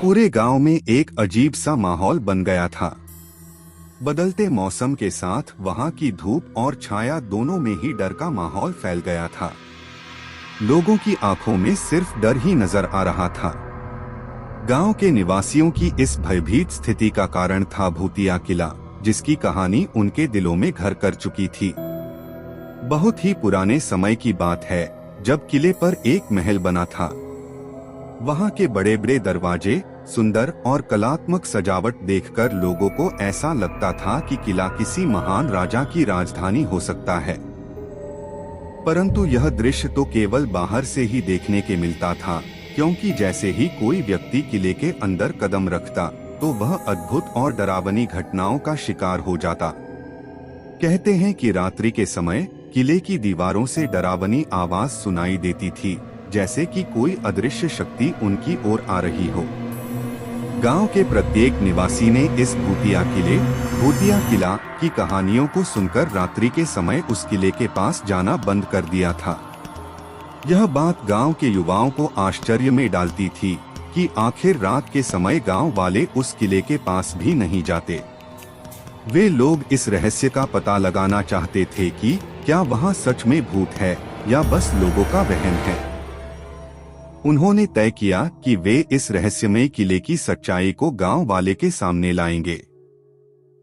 पूरे गांव में एक अजीब सा माहौल बन गया था। बदलते मौसम के साथ वहां की धूप और छाया दोनों में ही डर का माहौल फैल गया था। लोगों की आंखों में सिर्फ डर ही नजर आ रहा था। गांव के निवासियों की इस भयभीत स्थिति का कारण था भूतिया किला, जिसकी कहानी उनके दिलों में घर कर चुकी थी। बहुत ही पुराने समय की बात है, जब किले पर एक महल बना था। वहां के बड़े बड़े दरवाजे, सुंदर और कलात्मक सजावट देखकर लोगों को ऐसा लगता था कि किला किसी महान राजा की राजधानी हो सकता है। परंतु यह दृश्य तो केवल बाहर से ही देखने के मिलता था, क्योंकि जैसे ही कोई व्यक्ति किले के अंदर कदम रखता तो वह अद्भुत और डरावनी घटनाओं का शिकार हो जाता। कहते हैं कि रात्रि के समय किले की दीवारों से डरावनी आवाज सुनाई देती थी, जैसे कि कोई अदृश्य शक्ति उनकी ओर आ रही हो। गांव के प्रत्येक निवासी ने इस भूतिया किला की कहानियों को सुनकर रात्रि के समय उस किले के पास जाना बंद कर दिया था। यह बात गांव के युवाओं को आश्चर्य में डालती थी कि आखिर रात के समय गांव वाले उस किले के पास भी नहीं जाते। वे लोग इस रहस्य का पता लगाना चाहते थे कि क्या वहां सच में भूत है या बस लोगों का वहम है। उन्होंने तय किया कि वे इस रहस्यमय किले की सच्चाई को गांव वाले के सामने लाएंगे।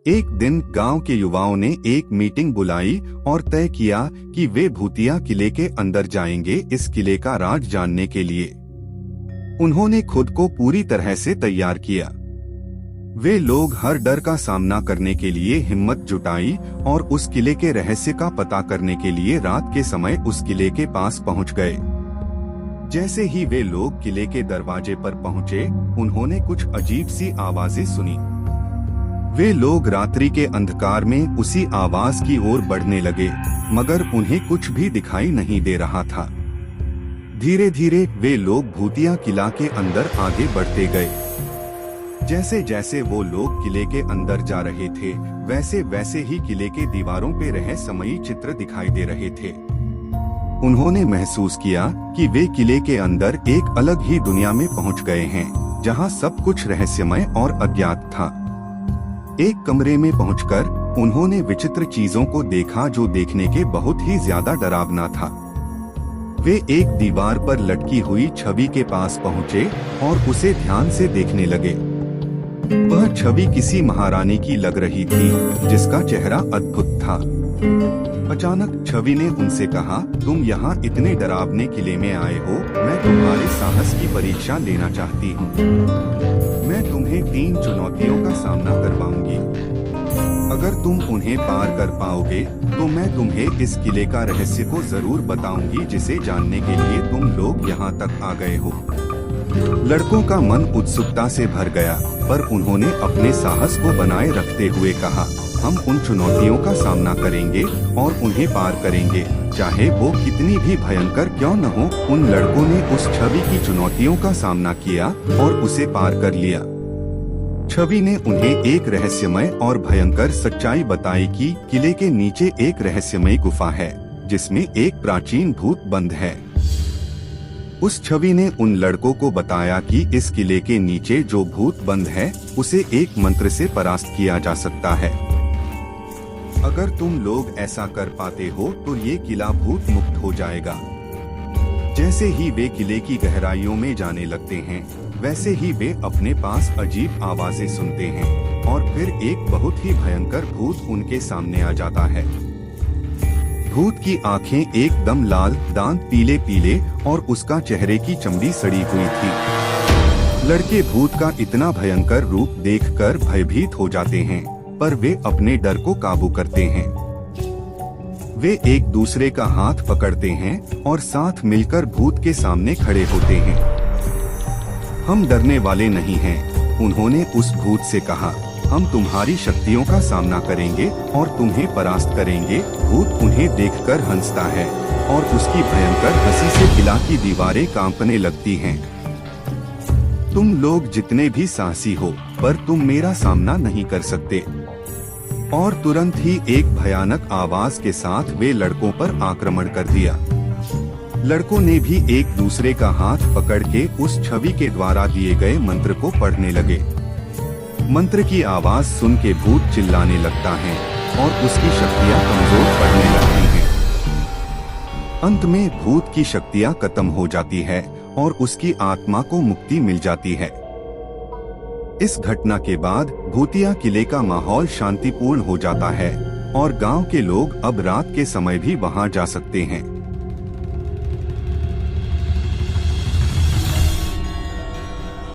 एक दिन गांव के युवाओं ने एक मीटिंग बुलाई और तय किया कि वे भूतिया किले के अंदर जाएंगे इस किले का राज जानने के लिए। उन्होंने खुद को पूरी तरह से तैयार किया। वे लोग हर डर का सामना करने के लिए हिम्मत जुटाई और उस किले के रहस्य का पता करने के लिए रात के समय उस किले के पास पहुंच गए। जैसे ही वे लोग किले के दरवाजे पर पहुंचे, उन्होंने कुछ अजीब सी आवाजें सुनी। वे लोग रात्रि के अंधकार में उसी आवाज की ओर बढ़ने लगे, मगर उन्हें कुछ भी दिखाई नहीं दे रहा था। धीरे धीरे वे लोग भूतिया किला के अंदर आगे बढ़ते गए। जैसे जैसे वो लोग किले के अंदर जा रहे थे, वैसे वैसे ही किले के दीवारों पे रहस्यमयी चित्र दिखाई दे रहे थे। उन्होंने महसूस किया कि वे किले के अंदर एक अलग ही दुनिया में पहुंच गए हैं, जहां सब कुछ रहस्यमय और अज्ञात था। एक कमरे में पहुंचकर उन्होंने विचित्र चीजों को देखा, जो देखने के बहुत ही ज्यादा डरावना था। वे एक दीवार पर लटकी हुई छवि के पास पहुंचे और उसे ध्यान से देखने लगे। वह छवि किसी महारानी की लग रही थी, जिसका चेहरा अद्भुत था। अचानक छवि ने उनसे कहा, तुम यहाँ इतने डरावने किले में आए हो, मैं तुम्हारे साहस की परीक्षा लेना चाहती हूँ। मैं तुम्हें 3 चुनौतियों का सामना करवाऊंगी। अगर तुम उन्हें पार कर पाओगे तो मैं तुम्हें इस किले का रहस्य को जरूर बताऊंगी, जिसे जानने के लिए तुम लोग यहाँ तक आ गए हो। लड़कों का मन उत्सुकता से भर गया, पर उन्होंने अपने साहस को बनाए रखते हुए कहा, हम उन चुनौतियों का सामना करेंगे और उन्हें पार करेंगे, चाहे वो कितनी भी भयंकर क्यों न हो। उन लड़कों ने उस छवि की चुनौतियों का सामना किया और उसे पार कर लिया। छवि ने उन्हें एक रहस्यमय और भयंकर सच्चाई बताई कि किले के नीचे एक रहस्यमय गुफा है, जिसमें एक प्राचीन भूत बंद है। उस छवि ने उन लड़कों को बताया कि इस किले के नीचे जो भूत बंद है, उसे एक मंत्र से परास्त किया जा सकता है। अगर तुम लोग ऐसा कर पाते हो तो ये किला भूत मुक्त हो जाएगा। जैसे ही वे किले की गहराइयों में जाने लगते हैं, वैसे ही वे अपने पास अजीब आवाजें सुनते हैं और फिर एक बहुत ही भयंकर भूत उनके सामने आ जाता है। भूत की आंखें एकदम लाल, दांत पीले पीले और उसका चेहरे की चमड़ी सड़ी हुई थी। लड़के भूत का इतना भयंकर रूप देखकर भयभीत हो जाते हैं, पर वे अपने डर को काबू करते हैं। वे एक दूसरे का हाथ पकड़ते हैं और साथ मिलकर भूत के सामने खड़े होते हैं। हम डरने वाले नहीं हैं, उन्होंने उस भूत से कहा। हम तुम्हारी शक्तियों का सामना करेंगे और तुम्हें परास्त करेंगे। भूत उन्हें देखकर हंसता है और उसकी भयंकर हंसी से किला की दीवारें कांपने लगती हैं। तुम लोग जितने भी साहसी हो, पर तुम मेरा सामना नहीं कर सकते। और तुरंत ही एक भयानक आवाज के साथ वे लड़कों पर आक्रमण कर दिया। लड़कों ने भी एक दूसरे का हाथ पकड़ के उस छवि के द्वारा दिए गए मंत्र को पढ़ने लगे। मंत्र की आवाज सुन के भूत चिल्लाने लगता है और उसकी शक्तियां कमजोर पड़ने लगती हैं। अंत में भूत की शक्तियां खत्म हो जाती है और उसकी आत्मा को मुक्ति मिल जाती है। इस घटना के बाद भूतिया किले का माहौल शांतिपूर्ण हो जाता है और गांव के लोग अब रात के समय भी वहां जा सकते हैं।